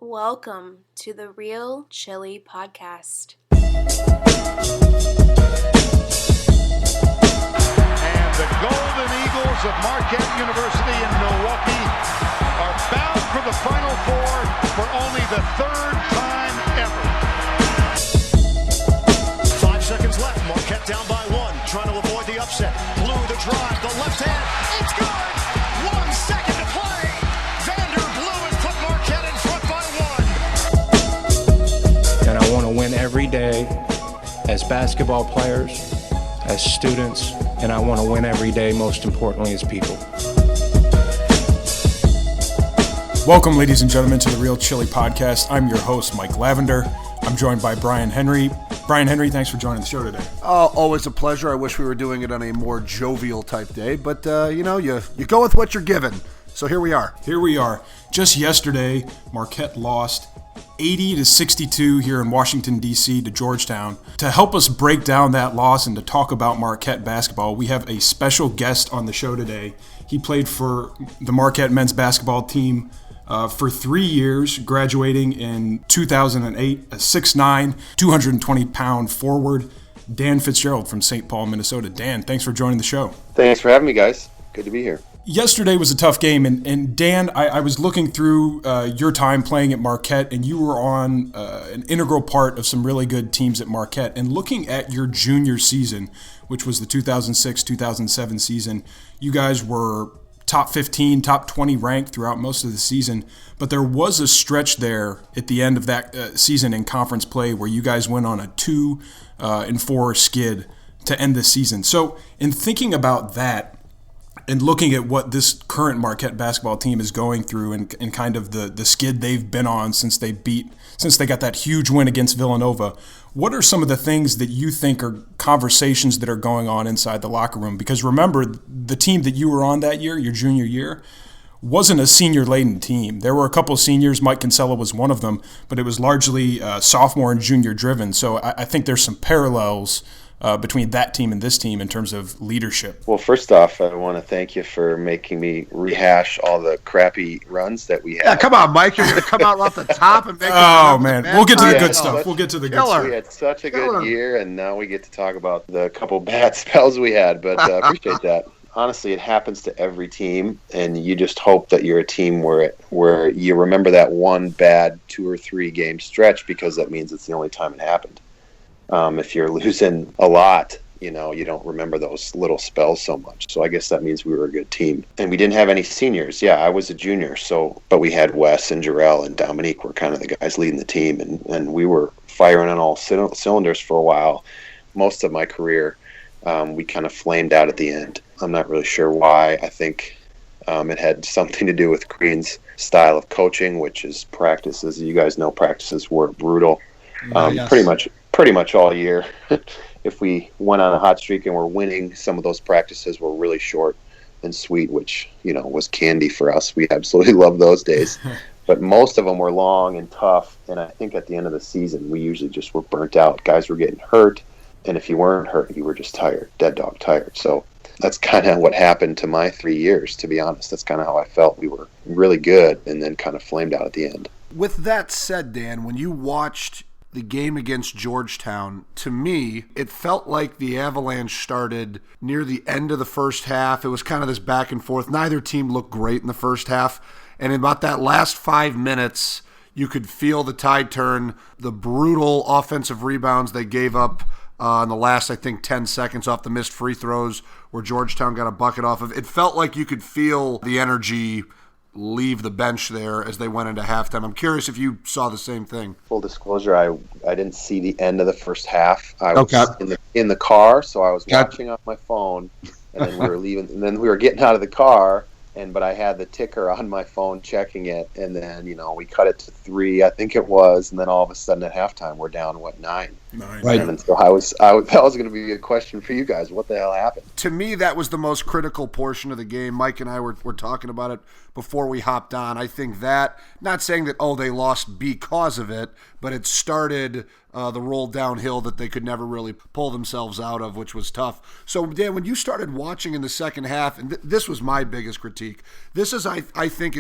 Welcome to the Real Chili Podcast. And the Golden Eagles of Marquette University in Milwaukee are bound for the Final Four for only the third time ever. 5 seconds left. Marquette down by one, trying to avoid the upset. Blue the drive, the left hand. It's good. 1 second to play. Vander Blue has put Marquette in front by one. And I want to win every day as basketball players, as students, and I want to win every day, most importantly, as people. Welcome, ladies and gentlemen, to the Real Chili Podcast. I'm your host, Mike Lavender. I'm joined by Brian Henry. Brian Henry, thanks for joining the show today. Always a pleasure. I wish we were doing it on a more jovial type day, but you go with what you're given. So here we are. Here we are. Just yesterday, Marquette lost 80-62 here in Washington, D.C. to Georgetown. To help us break down that loss and to talk about Marquette basketball, we have a special guest on the show today. He played for the Marquette men's basketball team for 3 years, graduating in 2008, a 6'9", 220-pound forward, Dan Fitzgerald from St. Paul, Minnesota. Dan, thanks for joining the show. Thanks for having me, guys. Good to be here. Yesterday was a tough game, and Dan, I was looking through your time playing at Marquette, and you were on an integral part of some really good teams at Marquette. And looking at your junior season, which was the 2006-2007 season, you guys were top 15, top 20 ranked throughout most of the season. But there was a stretch there at the end of that season in conference play where you guys went on a 2-4 skid to end the season. So in thinking about that, and looking at what this current Marquette basketball team is going through and kind of the skid they've been on since they got that huge win against Villanova, what are some of the things that you think are conversations that are going on inside the locker room? Because remember, the team that you were on that year, your junior year, wasn't a senior-laden team. There were a couple of seniors. Mike Kinsella was one of them, but it was largely sophomore and junior-driven. So I think there's some parallels between that team and this team in terms of leadership. Well, first off, I want to thank you for making me rehash all the crappy runs that we had. Yeah, come on, Mike. You're going to come out off the top and make man. We'll get to the good stuff. We'll get to the good stuff. We had such a good year, and now we get to talk about the couple bad spells we had, but appreciate that. Honestly, it happens to every team, and you just hope that you're a team where you remember that one bad 2 or 3 game stretch because that means it's the only time it happened. If you're losing a lot, you don't remember those little spells so much. So I guess that means we were a good team. And we didn't have any seniors. Yeah, I was a junior, but we had Wes and Jarrell and Dominique were kind of the guys leading the team, and we were firing on all cylinders for a while. Most of my career, we kind of flamed out at the end. I'm not really sure why. I think it had something to do with Green's style of coaching, which is practices. You guys know practices were brutal. Yes. Pretty much all year. If we went on a hot streak and were winning, some of those practices were really short and sweet, which, was candy for us. We absolutely loved those days. But most of them were long and tough, and I think at the end of the season, we usually just were burnt out. Guys were getting hurt, and if you weren't hurt, you were just tired, dead dog tired. So that's kind of what happened to my 3 years, to be honest. That's kind of how I felt. We were really good and then kind of flamed out at the end. With that said, Dan, when you watched the game against Georgetown, to me, it felt like the Avalanche started near the end of the first half. It was kind of this back and forth. Neither team looked great in the first half. And in about that last 5 minutes, you could feel the tide turn. The brutal offensive rebounds they gave up in the last, 10 seconds off the missed free throws where Georgetown got a bucket off of. It felt like you could feel the energy leave the bench there as they went into halftime. I'm curious if you saw the same thing. Full disclosure, I didn't see the end of the first half. I was in the car, so I was watching on my phone, and then we were leaving, and then we were getting out of the car, but I had the ticker on my phone checking it, and then we cut it to 3, I think it was, and then all of a sudden at halftime we're down 9. Right. And so that was going to be a question for you guys. What the hell happened? To me, that was the most critical portion of the game. Mike and I were talking about it before we hopped on. I think that, not saying that, they lost because of it, but it started the roll downhill that they could never really pull themselves out of, which was tough. So, Dan, when you started watching in the second half, and this was my biggest critique, this is, I think,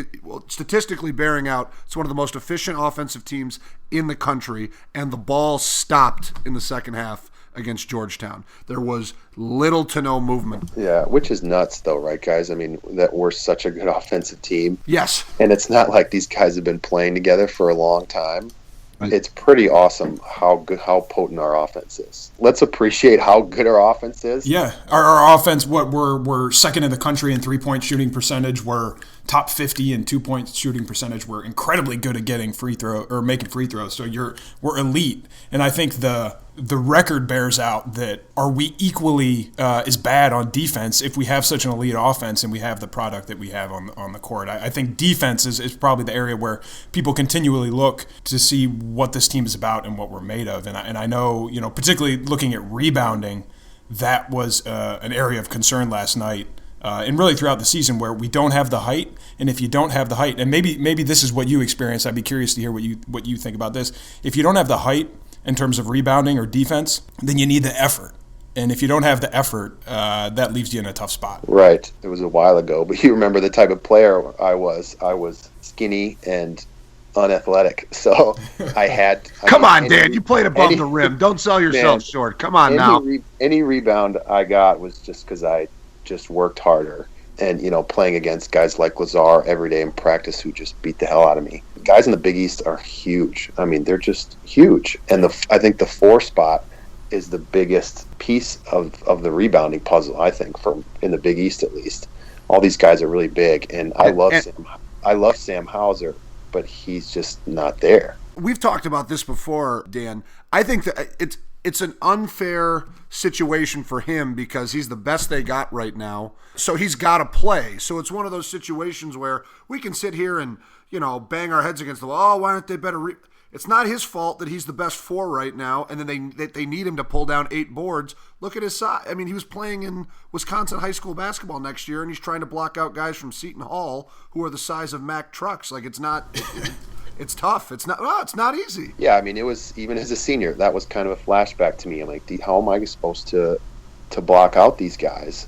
statistically bearing out, it's one of the most efficient offensive teams in the country, and the ball stopped in the second half against Georgetown. There was little to no movement. Yeah, which is nuts though, right, guys? I mean, that we're such a good offensive team. Yes. And it's not like these guys have been playing together for a long time. Right. It's pretty awesome how potent our offense is. Let's appreciate how good our offense is. Yeah, our offense, we're second in the country in 3-point shooting percentage. We're top 50 in 2-point shooting percentage. We're incredibly good at getting making free throws. So we're elite, and I think the record bears out that are we equally as bad on defense if we have such an elite offense and we have the product that we have on the court. I think defense is probably the area where people continually look to see what this team is about and what we're made of. And I know, particularly looking at rebounding, that was an area of concern last night. And really throughout the season, where we don't have the height, and if you don't have the height, and maybe this is what you experienced, I'd be curious to hear what you think about this. If you don't have the height in terms of rebounding or defense, then you need the effort. And if you don't have the effort, that leaves you in a tough spot. Right. It was a while ago, but you remember the type of player I was. I was skinny and unathletic, so I had. Come on, Dan, you played above the rim. Don't sell yourself short. Come on now. Any rebound I got was just because I just worked harder. And, playing against guys like Lazar every day in practice who just beat the hell out of me. Guys in the Big East are huge. I mean, they're just huge. And I think the 4 spot is the biggest piece of the rebounding puzzle, I think, in the Big East at least. All these guys are really big. And I love Sam Hauser, but he's just not there. We've talked about this before, Dan. I think that it's an unfair situation for him because he's the best they got right now. So he's got to play. So it's one of those situations where we can sit here and, bang our heads against the wall. Oh, why aren't they better? It's not his fault that he's the best 4 right now, and then they need him to pull down 8 boards. Look at his size. I mean, he was playing in Wisconsin high school basketball next year, and he's trying to block out guys from Seton Hall who are the size of Mack trucks. Like, it's not... It's tough. It's not easy. Yeah, I mean, it was, even as a senior, that was kind of a flashback to me. I'm like, how am I supposed to block out these guys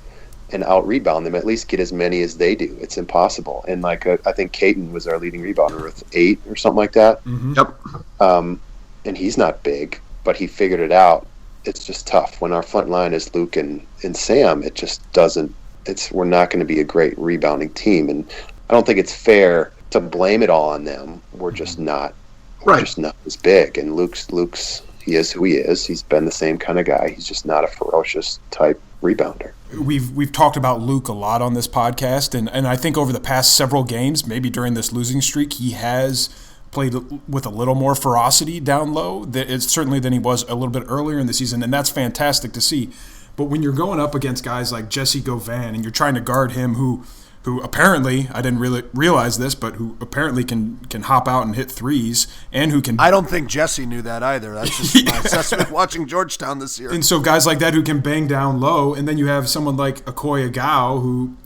and out-rebound them, at least get as many as they do? It's impossible. And, I think Caton was our leading rebounder with 8 or something like that. Mm-hmm. Yep. And he's not big, but he figured it out. It's just tough. When our front line is Luke and Sam, it just doesn't – we're not going to be a great rebounding team. And I don't think it's fair to blame it all on them. We're just not as big. And Luke's he is who he is. He's been the same kind of guy. He's just not a ferocious type rebounder. We've talked about Luke a lot on this podcast, and I think over the past several games, maybe during this losing streak, he has played with a little more ferocity down low. It's certainly than he was a little bit earlier in the season, and that's fantastic to see. But when you're going up against guys like Jesse Govan and you're trying to guard him, who apparently, I didn't really realize this, but who apparently can hop out and hit threes, and who can... I don't think Jesse knew that either. That's just my assessment watching Georgetown this year. And so guys like that who can bang down low, and then you have someone like Okoye Agau, who,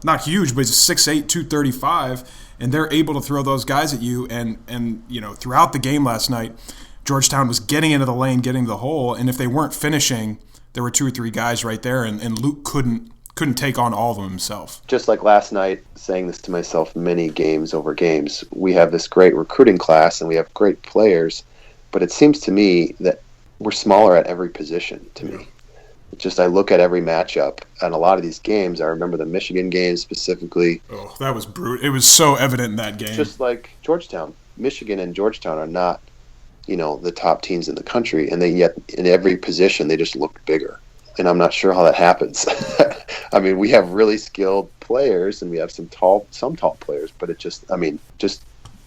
not huge, but he's 6'8", 235, and they're able to throw those guys at you. And throughout the game last night, Georgetown was getting into the lane, getting the hole, and if they weren't finishing, there were 2 or 3 guys right there, and Luke couldn't take on all of them himself. Just like last night, saying this to myself many games over games, we have this great recruiting class and we have great players, but it seems to me that we're smaller at every position to me. It's just I look at every matchup and a lot of these games, I remember the Michigan game specifically. Oh, that was brutal. It was so evident in that game. Just like Georgetown. Michigan and Georgetown are not, the top teams in the country, and yet in every position they just look bigger. And I'm not sure how that happens. I mean, we have really skilled players, and we have some tall players, but just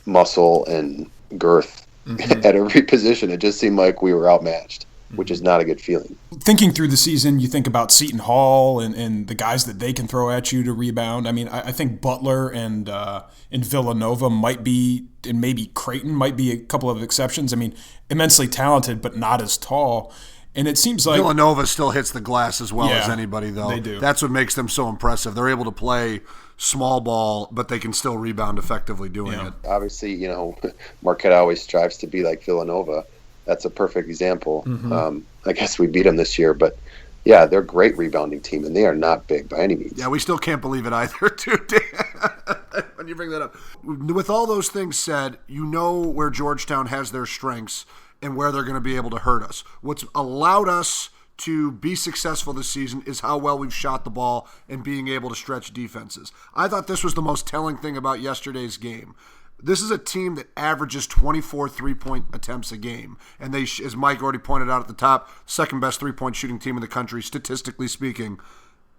muscle and girth at every position. It just seemed like we were outmatched, which is not a good feeling. Thinking through the season, you think about Seton Hall and the guys that they can throw at you to rebound. I mean, I think Butler and Villanova might be, and maybe Creighton might be a couple of exceptions. I mean, immensely talented, but not as tall. And it seems like Villanova still hits the glass as well as anybody, though. They do. That's what makes them so impressive. They're able to play small ball, but they can still rebound effectively doing it. Obviously, Marquette always strives to be like Villanova, that's a perfect example. I guess we beat them this year, but yeah, they're a great rebounding team, and they are not big by any means. Yeah, we still can't believe it either, too, Dan, when you bring that up. With all those things said, you know where Georgetown has their strengths and where they're going to be able to hurt us. What's allowed us to be successful this season is how well we've shot the ball and being able to stretch defenses. I thought this was the most telling thing about yesterday's game. This is a team that averages 24 three-point attempts a game. And they, as Mike already pointed out at the top, second best three-point shooting team in the country, statistically speaking.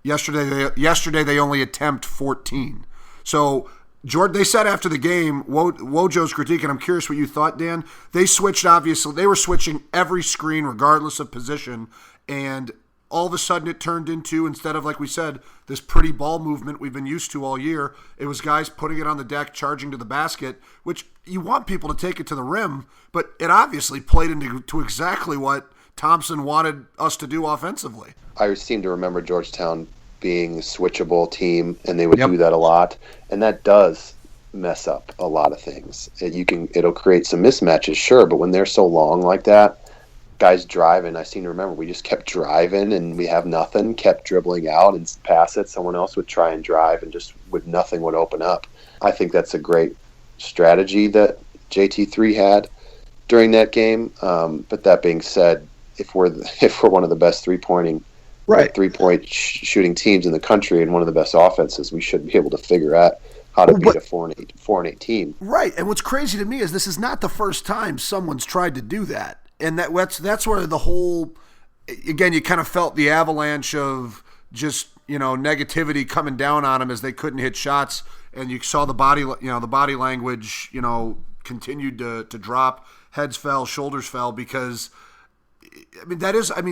Yesterday they only attempt 14. So they said after the game, Wojo's critique, and I'm curious what you thought, Dan. They switched, obviously. They were switching every screen regardless of position. And all of a sudden it turned into, instead of, like we said, this pretty ball movement we've been used to all year, it was guys putting it on the deck, charging to the basket, which you want people to take it to the rim, but it obviously played into exactly what Thompson wanted us to do offensively. I seem to remember Georgetown being a switchable team, and they would do that a lot, and that does mess up a lot of things. It'll create some mismatches, sure, but when they're so long like that, guys driving, I seem to remember we just kept driving and we have nothing, kept dribbling out and pass it. Someone else would try and drive and just nothing would open up. I think that's a great strategy that JT3 had during that game. But that being said, if we're one of the best three-point shooting teams in the country and one of the best offenses, we should be able to figure out how to beat a 4-8 team. Right, and what's crazy to me is this is not the first time someone's tried to do that. And that's where the whole, again, you kind of felt the avalanche of just, negativity coming down on them as they couldn't hit shots, and you saw the body language, continued to drop, heads fell, shoulders fell, because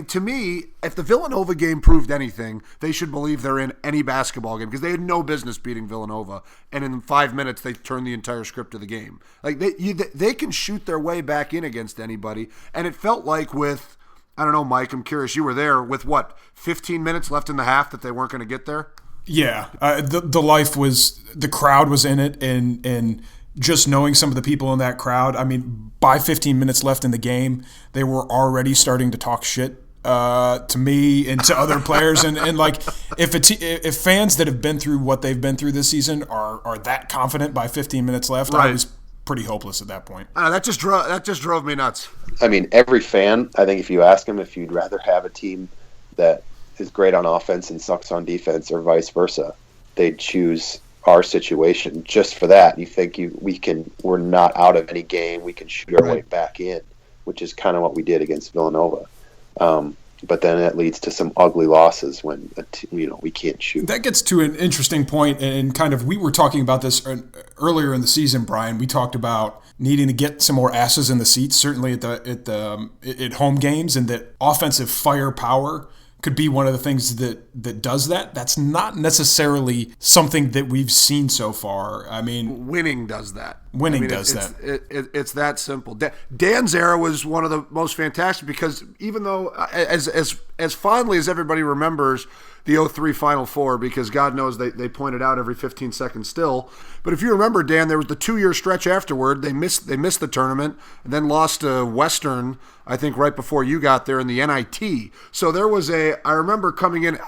to me, if the Villanova game proved anything, they should believe they're in any basketball game, because they had no business beating Villanova, and in 5 minutes they turned the entire script of the game. Like they can shoot their way back in against anybody, and it felt like with, I don't know, Mike, I'm curious, you were there, with 15 minutes left in the half that they weren't going to get there? Yeah, the crowd was in it, and just knowing some of the people in that crowd, by 15 minutes left in the game, they were already starting to talk shit to me and to other players. And like, if fans that have been through what they've been through this season are that confident by 15 minutes left, right, I was pretty hopeless at that point. That just drove me nuts. Every fan, I think if you ask them if you'd rather have a team that is great on offense and sucks on defense or vice versa, they'd choose our situation just for that. You think we're not out of any game, we can shoot our way back in, which is kind of what we did against Villanova. But then it leads to some ugly losses when we can't shoot. That gets to an interesting point, and kind of we were talking about this earlier in the season, Brian. We talked about needing to get some more asses in the seats, certainly at home games, and that offensive firepower could be one of the things that does that. That's not necessarily something that we've seen so far. Winning does that. It's that simple. Dan's era was one of the most fantastic, because even though, as fondly as everybody remembers the 03 Final Four, because God knows they pointed out every 15 seconds still. But if you remember, Dan, there was the 2-year stretch afterward. They missed the tournament and then lost to Western, I think, right before you got there in the NIT. So there was I remember coming in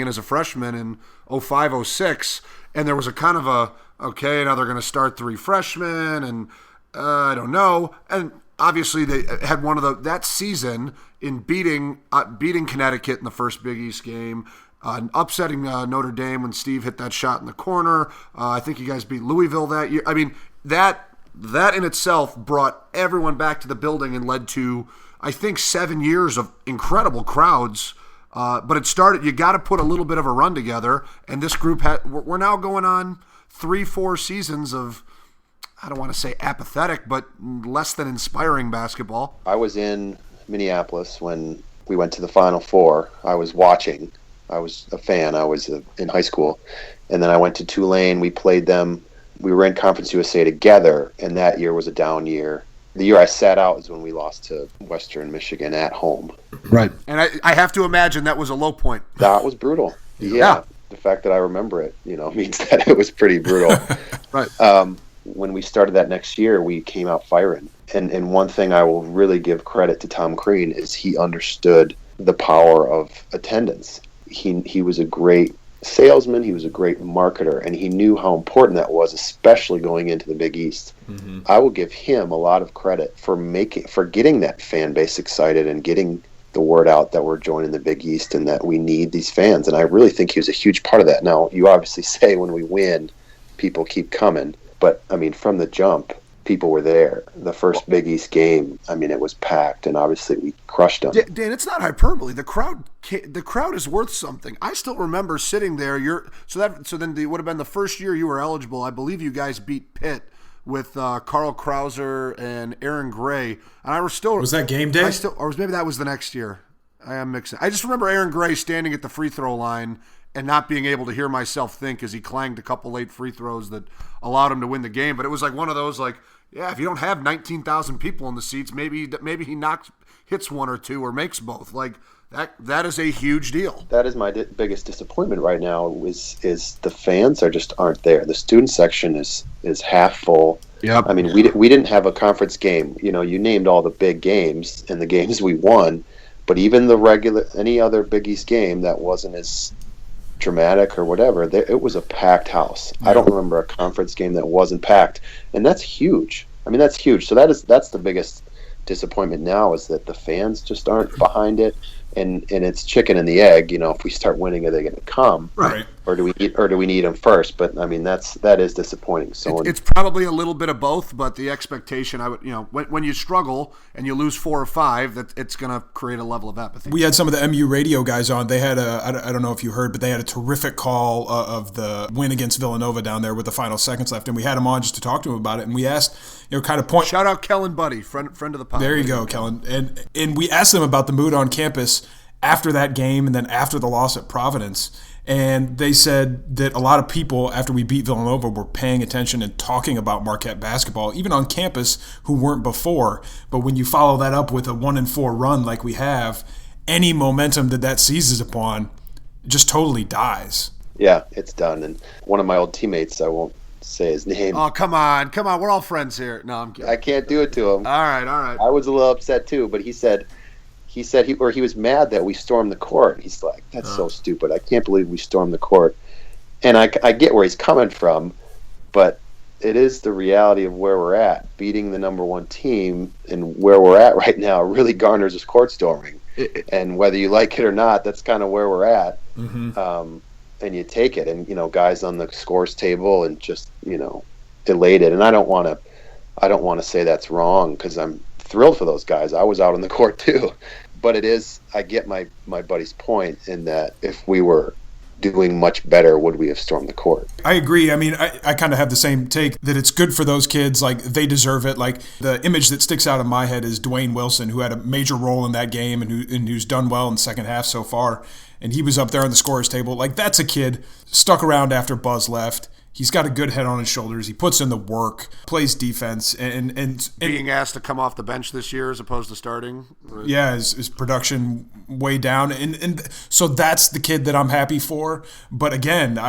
as a freshman in 05, 06, and there was a kind of okay, now they're going to start 3 freshmen, and I don't know. And obviously they had one of that season in beating Connecticut in the first Big East game, upsetting Notre Dame when Steve hit that shot in the corner. I think you guys beat Louisville that year. That in itself brought everyone back to the building and led to, I think, 7 years of incredible crowds. But it started, you got to put a little bit of a run together, and this group we're now going on 3-4 seasons of, I don't want to say apathetic, but less than inspiring basketball. I was in Minneapolis when we went to the Final Four. I was watching. I was a fan. I was in high school. And then I went to Tulane. We played them. We were in Conference USA together, and that year was a down year. The year I sat out is when we lost to Western Michigan at home. Right. And I have to imagine that was a low point. That was brutal. Yeah. The fact that I remember it, means that it was pretty brutal. Right. when we started that next year, we came out firing. And one thing I will really give credit to Tom Crean is he understood the power of attendance. He was a great salesman, he was a great marketer, and he knew how important that was, especially going into the Big East. Mm-hmm. I will give him a lot of credit for getting that fan base excited and getting the word out that we're joining the Big East and that we need these fans. And I really think he was a huge part of that. Now, you obviously say when we win, people keep coming. But, I mean, from the jump, people were there. The first Big East game, I mean, it was packed, and obviously we crushed them. Dan, it's not hyperbole. The crowd is worth something. I still remember sitting there. So then it would have been the first year you were eligible. I believe you guys beat Pitt with Carl Krauser and Aaron Gray, and I was still. Was that game day? Or maybe that was the next year. I am mixing. I just remember Aaron Gray standing at the free throw line and not being able to hear myself think as he clanged a couple late free throws that allowed him to win the game. But it was like one of those, like, yeah, if you don't have 19,000 people in the seats, maybe he hits one or two or makes both. Like that is a huge deal. That is my biggest disappointment right now. Is the fans aren't there. The student section is half full. Yep. I mean, we didn't have a conference game. You know, you named all the big games and the games we won, but even any other Big East game that wasn't as dramatic or whatever, it was a packed house. Yeah. I don't remember a conference game that wasn't packed, and that's huge. I mean, that's huge. So that's the biggest disappointment now, is that the fans just aren't behind it, and it's chicken and the egg. You know, if we start winning, are they going to come? Right. Or do we need them first? But I mean, that is disappointing. So it's probably a little bit of both, but the expectation, when you struggle and you lose 4 or 5, that it's going to create a level of apathy. We had some of the MU radio guys on. They had I don't know if you heard, but they had a terrific call of the win against Villanova down there with the final seconds left, and we had them on just to talk to them about it. And we asked, kind of point. Shout out Kellen Buddy, friend of the podcast. There you go, Kellen. And we asked them about the mood on campus after that game and then after the loss at Providence. And they said that a lot of people, after we beat Villanova, were paying attention and talking about Marquette basketball, even on campus, who weren't before. But when you follow that up with a 1-4 run like we have, any momentum that seizes upon just totally dies. Yeah, it's done. And one of my old teammates, I won't say his name. Oh, come on. We're all friends here. No, I'm kidding. I can't do it to him. All right. I was a little upset too, but he said he was mad that we stormed the court. He's like, that's so stupid. I can't believe we stormed the court. And I get where he's coming from, but it is the reality of where we're at. Beating the number 1 team and where we're at right now really garners us court storming. And whether you like it or not, that's kind of where we're at. Mm-hmm. And you take it, and guys on the scores table and just elated. And I don't want to say that's wrong, because I'm thrilled for those guys. I was out on the court too. But I get my buddy's point in that if we were doing much better, would we have stormed the court? I agree. I mean, I kind of have the same take, that it's good for those kids. Like, they deserve it. Like, the image that sticks out in my head is Dwayne Wilson, who had a major role in that game and who's done well in the second half so far. And he was up there on the scorer's table. Like, that's a kid stuck around after Buzz left. He's got a good head on his shoulders. He puts in the work, plays defense, and being asked to come off the bench this year as opposed to starting. Yeah, his production way down, and so that's the kid that I'm happy for. But again,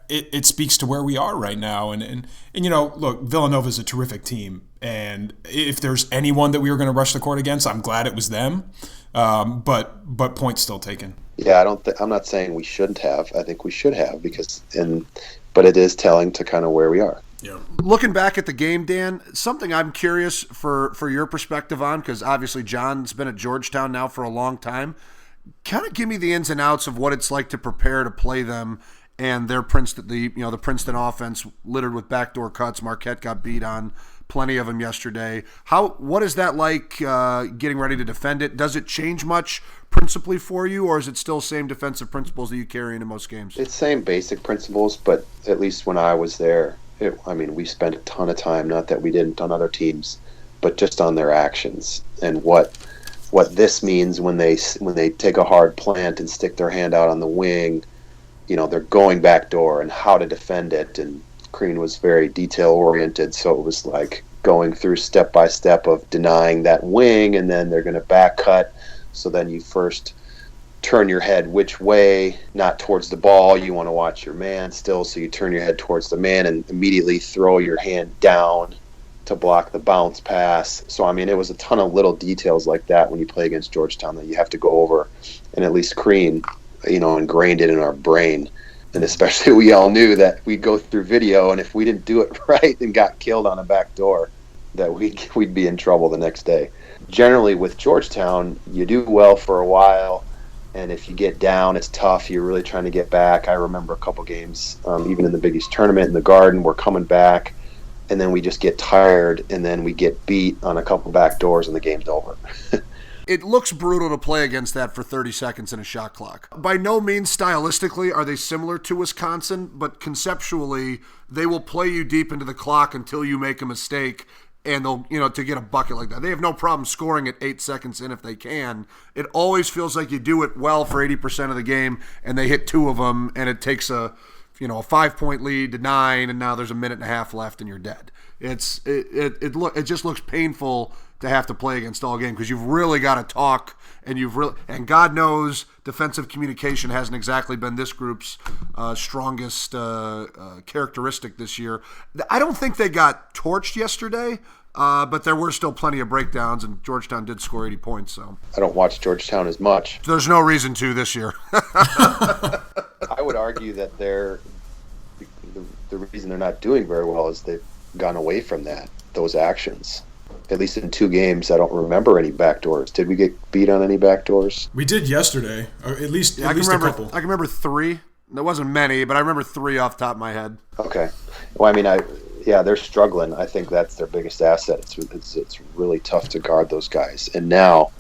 it speaks to where we are right now, and look, Villanova's a terrific team, and if there's anyone that we were going to rush the court against, I'm glad it was them. But points still taken. Yeah, I'm not saying we shouldn't have. I think we should have, but it is telling to kind of where we are. Yeah. Looking back at the game, Dan, something I'm curious for your perspective on, because obviously John's been at Georgetown now for a long time. Kind of give me the ins and outs of what it's like to prepare to play them and their Princeton, the Princeton offense littered with backdoor cuts. Marquette got beat on plenty of them yesterday. What is that like getting ready to defend it? Does it change much principally for you, or is it still same defensive principles that you carry into most games? It's same basic principles, but at least when I was there, we spent a ton of time, not that we didn't on other teams, but just on their actions and what this means when they take a hard plant and stick their hand out on the wing. They're going backdoor and how to defend it. And Crean was very detail oriented, so it was like going through step by step of denying that wing, and then they're going to back cut. So then you first turn your head which way, not towards the ball. You want to watch your man still, so you turn your head towards the man and immediately throw your hand down to block the bounce pass. So, I mean, it was a ton of little details like that when you play against Georgetown that you have to go over and at least ingrained it in our brain. And especially we all knew that we'd go through video, and if we didn't do it right and got killed on a back door, that we'd be in trouble the next day. Generally with Georgetown, you do well for a while, and if you get down, it's tough. You're really trying to get back. I remember a couple games, even in the Big East tournament in the Garden, we're coming back, and then we just get tired, and then we get beat on a couple back doors, and the game's over. It looks brutal to play against that for 30 seconds in a shot clock. By no means stylistically are they similar to Wisconsin, but conceptually, they will play you deep into the clock until you make a mistake, and they'll, to get a bucket like that. They have no problem scoring at 8 seconds in if they can. It always feels like you do it well for 80% of the game, and they hit 2 of them, and it takes a 5-point lead to 9, and now there's a minute and a half left, and you're dead. It just looks painful to have to play against all game because you've really got to talk, and God knows defensive communication hasn't exactly been this group's strongest characteristic this year. I don't think they got torched yesterday, but there were still plenty of breakdowns, and Georgetown did score 80 points. So I don't watch Georgetown as much. There's no reason to this year. I would argue that the reason they're not doing very well is they've gone away from those actions. At least in 2 games, I don't remember any backdoors. Did we get beat on any backdoors? We did yesterday, or at least a couple. I can remember 3. There wasn't many, but I remember 3 off the top of my head. Okay. Well, I mean, they're struggling. I think that's their biggest asset. It's really tough to guard those guys. And now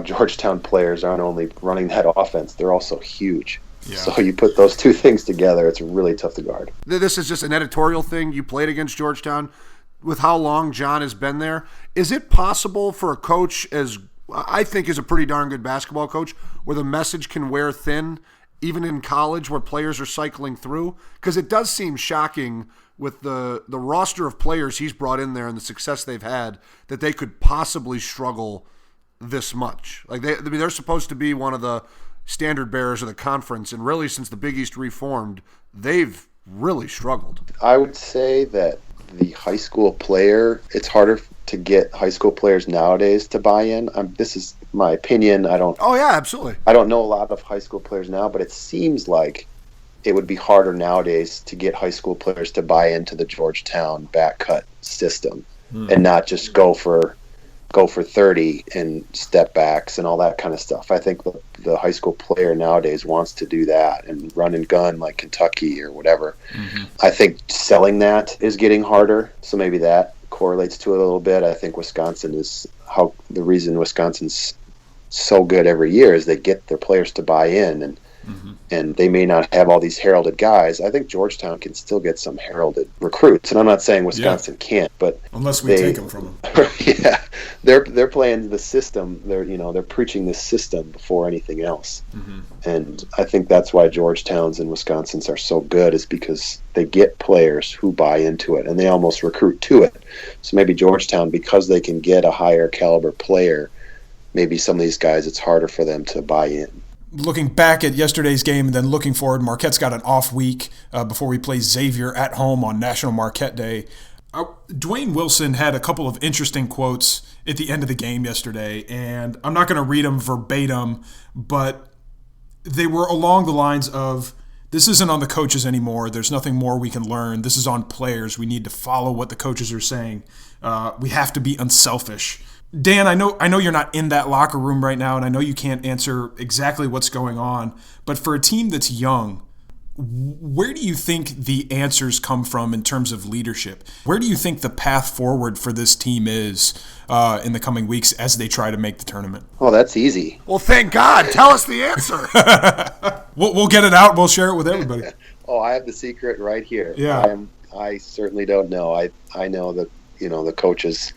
Georgetown players aren't only running that offense, they're also huge. Yeah. So you put those 2 things together, it's really tough to guard. This is just an editorial thing. You played against Georgetown. With how long John has been there, is it possible for a coach, as I think is a pretty darn good basketball coach, where the message can wear thin, even in college where players are cycling through? Because it does seem shocking with the roster of players he's brought in there and the success they've had that they could possibly struggle this much. Like they're supposed to be one of the standard bearers of the conference, and really since the Big East reformed, they've really struggled. I would say that the high school player, it's harder to get high school players nowadays to buy in. This is my opinion. Oh yeah, absolutely. I don't know a lot of high school players now, but it seems like it would be harder nowadays to get high school players to buy into the Georgetown back cut system and not just go for 30 and step backs and all that kind of stuff. I think the high school player nowadays wants to do that and run and gun like Kentucky or whatever. Mm-hmm. I think selling that is getting harder, so maybe that correlates to it a little bit. I think the reason Wisconsin's so good every year is they get their players to buy in, and they may not have all these heralded guys. I think Georgetown can still get some heralded recruits, and I'm not saying Wisconsin can't, but unless we take them from them. Yeah, they're playing the system. They're preaching the system before anything else, and I think that's why Georgetown's and Wisconsin's are so good, is because they get players who buy into it, and they almost recruit to it. So maybe Georgetown, because they can get a higher caliber player, maybe some of these guys, it's harder for them to buy in. Looking back at yesterday's game and then looking forward, Marquette's got an off week before we play Xavier at home on National Marquette Day. Dwayne Wilson had a couple of interesting quotes at the end of the game yesterday, and I'm not going to read them verbatim, but they were along the lines of, this isn't on the coaches anymore. There's nothing more we can learn. This is on players. We need to follow what the coaches are saying. We have to be unselfish. Dan, I know you're not in that locker room right now, and I know you can't answer exactly what's going on, but for a team that's young, where do you think the answers come from in terms of leadership? Where do you think the path forward for this team is in the coming weeks as they try to make the tournament? Oh, that's easy. Well, thank God. Tell us the answer. We'll get it out. We'll share it with everybody. Oh, I have the secret right here. Yeah. I certainly don't know. I know that the coaches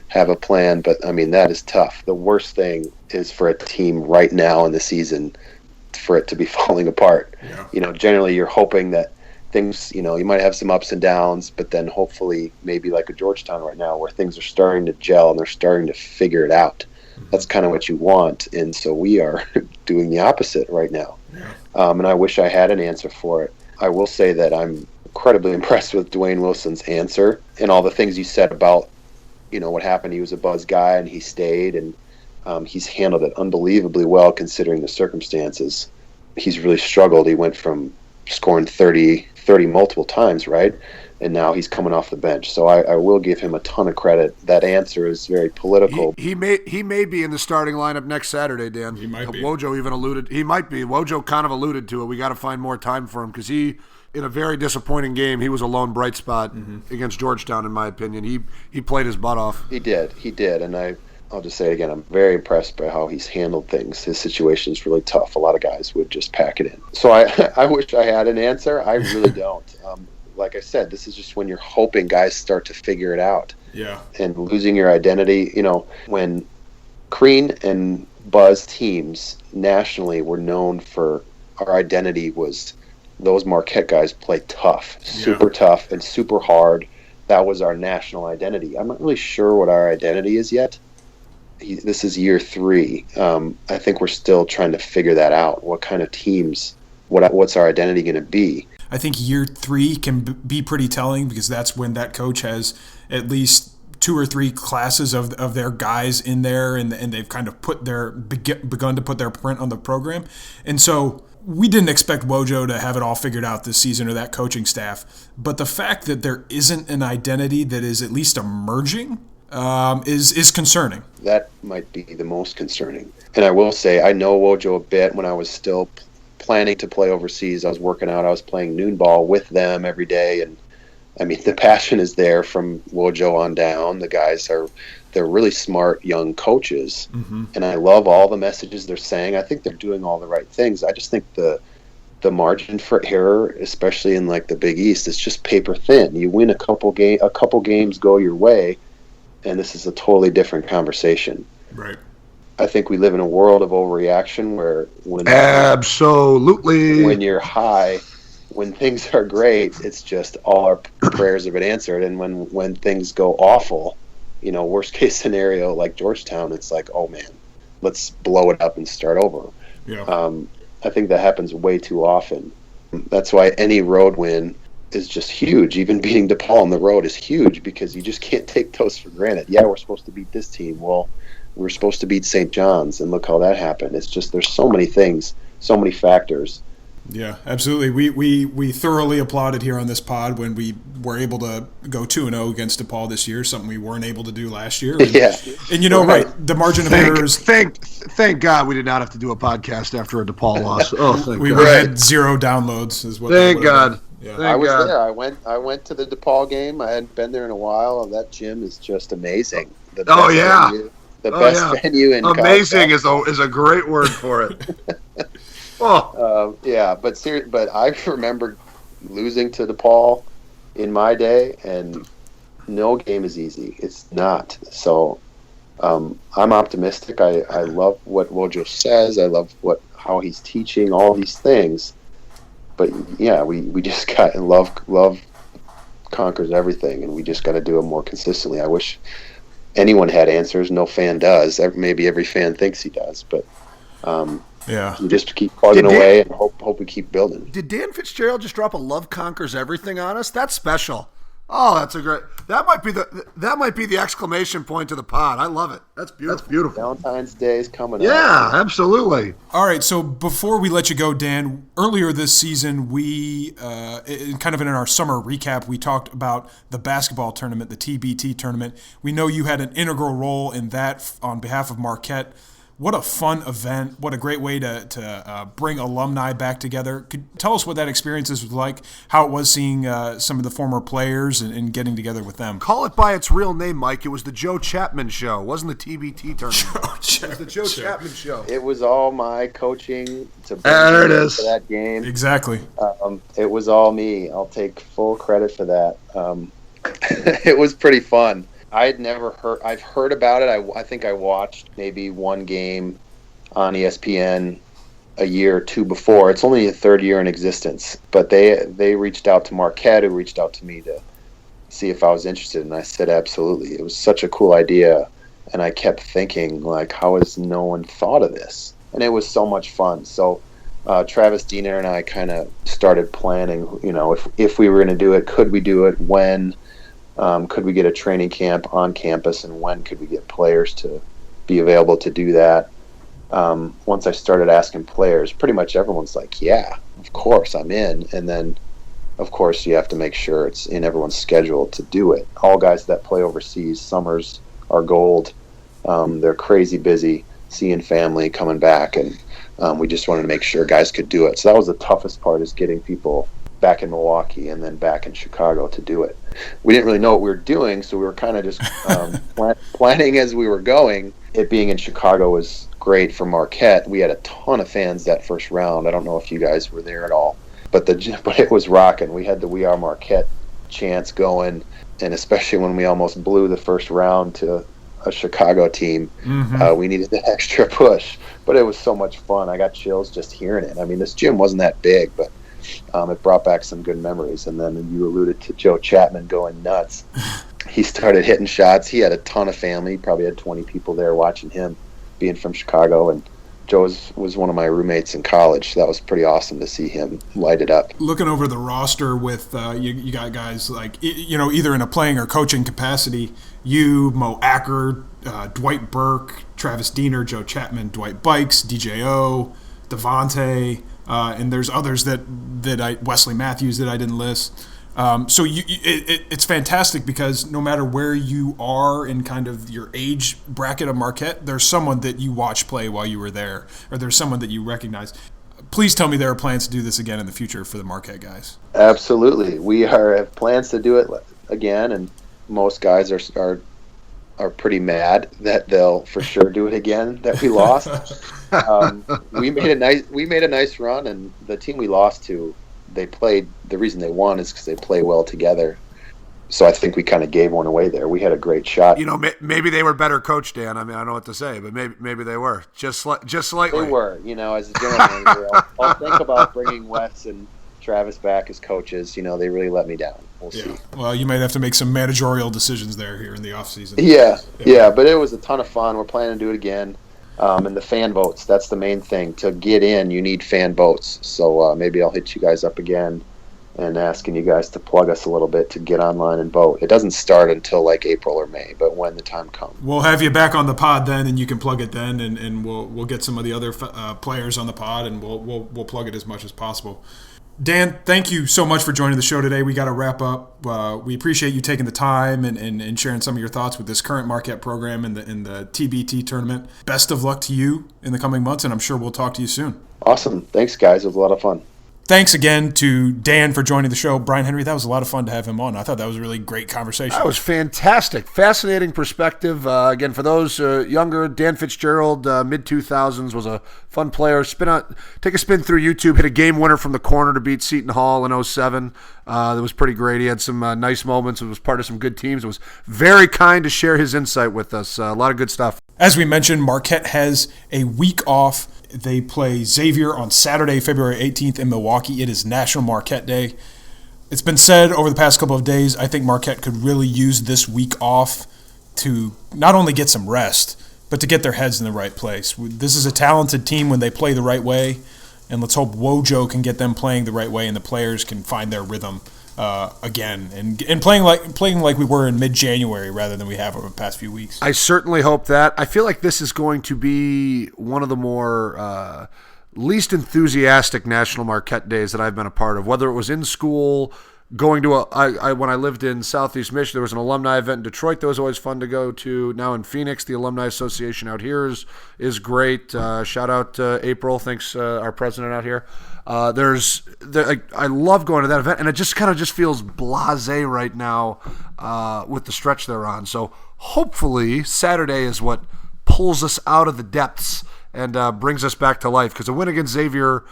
have a plan, but I mean, that is tough. The worst thing is for a team right now in the season for it to be falling apart. Yeah. Generally you're hoping that things, you might have some ups and downs, but then hopefully maybe like a Georgetown right now where things are starting to gel and they're starting to figure it out. That's kind of what you want. And so we are doing the opposite right now. And I wish I had an answer for it. I will say that I'm incredibly impressed with Dwayne Wilson's answer and all the things you said about, what happened. He was a buzz guy and he stayed, and he's handled it unbelievably well considering the circumstances. He's really struggled. He went from scoring 30 multiple times, right? And now he's coming off the bench. So I will give him a ton of credit. That answer is very political. He may be in the starting lineup next Saturday, Dan. He might be. Wojo even alluded. He might be. Wojo kind of alluded to it. We got to find more time for him because in a very disappointing game, he was a lone bright spot against Georgetown, in my opinion. He played his butt off. He did, and I'll just say it again, I'm very impressed by how he's handled things. His situation is really tough. A lot of guys would just pack it in. So I wish I had an answer. I really don't. Like I said, this is just when you're hoping guys start to figure it out. Yeah. And losing your identity, when Crean and Buzz teams nationally were known for our identity was those Marquette guys play tough, super tough and super hard. That was our national identity. I'm not really sure what our identity is yet. This is year 3. I think we're still trying to figure that out. What kind of teams, what's our identity going to be? I think year 3 can be pretty telling because that's when that coach has at least 2 or 3 classes of their guys in there, and they've kind of begun to put their print on the program. And so we didn't expect Wojo to have it all figured out this season or that coaching staff. But the fact that there isn't an identity that is at least emerging is concerning. That might be the most concerning. And I will say, I know Wojo a bit. When I was still planning to play overseas, I was working out. I was playing noon ball with them every day. And, the passion is there from Wojo on down. The guys they're really smart young coaches. And I love all the messages they're saying. I think they're doing all the right things. I just think the margin for error, especially in like the Big East, is just paper thin. You win a couple games go your way, and this is a totally different conversation. Right. I think we live in a world of overreaction where absolutely when you're high, when things are great, it's just all our prayers have been answered. And when things go awful, worst case scenario like Georgetown, it's like, oh man, let's blow it up and start over. Yeah. I think that happens way too often. That's why any road win is just huge. Even beating DePaul on the road is huge because you just can't take those for granted. Yeah, we're supposed to beat this team. Well, we're supposed to beat St. John's, and look how that happened. It's just there's so many things, so many factors. Yeah, absolutely. We thoroughly applauded here on this pod when we were able to go 2-0 against DePaul this year, something we weren't able to do last year. And, and right, the margin of error is... Thank God we did not have to do a podcast after a DePaul loss. Oh, thank we God. had 0 downloads. Is what. Thank God. Yeah. I was there. I went to the DePaul game. I hadn't been there in a while. That gym is just amazing. The best venue in amazing is a great word for it. But I remember losing to DePaul in my day, and no game is easy. It's not. So I'm optimistic. I love what Wojo says. I love how he's teaching all these things. But yeah, we just got love conquers everything, and we just got to do it more consistently. I wish anyone had answers. No fan does. Maybe every fan thinks he does, but you just keep plugging away and hope we keep building. Did Dan Fitzgerald just drop a love conquers everything on us? That's special. Oh, that's a great. That might be the exclamation point to the pod. I love it. That's beautiful. That's beautiful. Valentine's Day is coming up. Yeah, absolutely. All right, so before we let you go, Dan, earlier this season, we kind of in our summer recap, we talked about the basketball tournament, the TBT tournament. We know you had an integral role in that on behalf of Marquette. What a fun event. What a great way to bring alumni back together. Could tell us what that experience was like, how it was seeing some of the former players and getting together with them. Call it by its real name, Mike. It was the Joe Chapman Show. It wasn't the TBT tournament. It was the Joe Chapman Show. It was all my coaching to bring to that game. Exactly. It was all me. I'll take full credit for that. It was pretty fun. I've heard about it. I think I watched maybe one game on ESPN a year or two before. It's only the 3rd year in existence. But they reached out to Marquette, who reached out to me to see if I was interested, and I said absolutely. It was such a cool idea. And I kept thinking, like, how has no one thought of this? And it was so much fun. So Travis Diener and I kind of started planning, if we were going to do it, could we do it? When? Could we get a training camp on campus? And when could we get players to be available to do that? Once I started asking players, pretty much everyone's like, yeah, of course, I'm in. And then, of course, you have to make sure it's in everyone's schedule to do it. All guys that play overseas, summers are gold. They're crazy busy, seeing family, coming back, and we just wanted to make sure guys could do it. So that was the toughest part, is getting people back in Milwaukee and then back in Chicago to do it. We didn't really know what we were doing, so we were kind of just planning as we were going. It being in Chicago was great for Marquette. We had a ton of fans that first round. I don't know if you guys were there at all, but it was rocking. We had the "We Are Marquette" chants going, and especially when we almost blew the first round to a Chicago team, we needed that extra push. But it was so much fun. I got chills just hearing it. I mean, this gym wasn't that big, but it brought back some good memories. And then you alluded to Joe Chapman going nuts. He started hitting shots. He had a ton of family. He probably had 20 people there watching him, being from Chicago. And Joe was one of my roommates in college. That was pretty awesome to see him light it up. Looking over the roster with you got guys like, either in a playing or coaching capacity, you, Mo Acker, Dwight Burke, Travis Diener, Joe Chapman, Dwight Bikes, DJO, Devontae, and there's others that Wesley Matthews that I didn't list. So it's fantastic, because no matter where you are in kind of your age bracket of Marquette, there's someone that you watch play while you were there, or there's someone that you recognize. Please tell me there are plans to do this again in the future for the Marquette guys. Absolutely. We have plans to do it again, and most guys are pretty mad that they'll for sure do it again, that we lost. We made a nice run, and the team we lost to, they played. The reason they won is because they play well together. So I think we kind of gave one away there. We had a great shot. Maybe they were better coached, Dan. I mean, I don't know what to say, but maybe they were just slightly. They were. As a general manager, I'll think about bringing Wes and Travis back as coaches. They really let me down. We'll see. Well, you might have to make some managerial decisions there here in the offseason. Yeah, but it was a ton of fun. We're planning to do it again. And the fan votes, that's the main thing. To get in, you need fan votes. So maybe I'll hit you guys up again and asking you guys to plug us a little bit to get online and vote. It doesn't start until like April or May, but when the time comes. We'll have you back on the pod then, and you can plug it then, and we'll get some of the other players on the pod, and we'll plug it as much as possible. Dan, thank you so much for joining the show today. We got to wrap up. We appreciate you taking the time and sharing some of your thoughts with this current Marquette program and the TBT tournament. Best of luck to you in the coming months, and I'm sure we'll talk to you soon. Awesome. Thanks, guys. It was a lot of fun. Thanks again to Dan for joining the show. Brian Henry, that was a lot of fun to have him on. I thought that was a really great conversation. That was fantastic. Fascinating perspective. Again, for those younger, Dan Fitzgerald, mid-2000s, was a fun player. Take a spin through YouTube, hit a game winner from the corner to beat Seton Hall in 2007. That was pretty great. He had some nice moments. It was part of some good teams. It was very kind to share his insight with us. A lot of good stuff. As we mentioned, Marquette has a week off. They play Xavier on Saturday, February 18th in Milwaukee. It is National Marquette Day. It's been said over the past couple of days, I think Marquette could really use this week off to not only get some rest, but to get their heads in the right place. This is a talented team when they play the right way, and let's hope Wojo can get them playing the right way and the players can find their rhythm again and playing like we were in mid-January rather than we have over the past few weeks. I certainly hope that. I feel like this is going to be one of the more least enthusiastic National Marquette days that I've been a part of, whether it was in school, going to when I lived in Southeast Michigan, there was an alumni event in Detroit that was always fun to go to. Now in Phoenix, the Alumni Association out here is great. Shout out to April. Thanks, our president out here. I love going to that event, and it just kind of just feels blasé right now with the stretch they're on. So hopefully Saturday is what pulls us out of the depths and brings us back to life, because a win against Xavier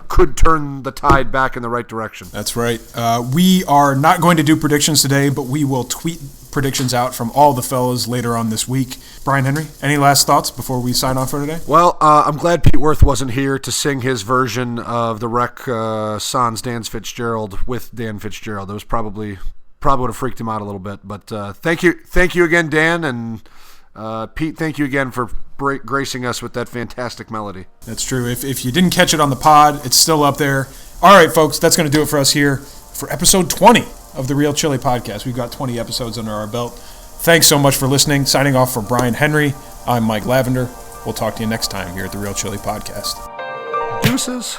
could turn the tide back in the right direction. That's right. We are not going to do predictions today, but we will tweet predictions out from all the fellas later on this week. Brian Henry, any last thoughts before we sign off for today? Well, I'm glad Pete Worth wasn't here to sing his version of the Rec Sans Dan Fitzgerald with Dan Fitzgerald. It was probably would have freaked him out a little bit. But thank you again, Dan, and Pete, thank you again for gracing us with that fantastic melody. That's true. If you didn't catch it on the pod, it's still up there. All right, folks, that's going to do it for us here for episode 20 of the Real Chili Podcast. We've got 20 episodes under our belt. Thanks so much for listening. Signing off for Brian Henry, I'm Mike Lavender. We'll talk to you next time here at the Real Chili Podcast. Deuces.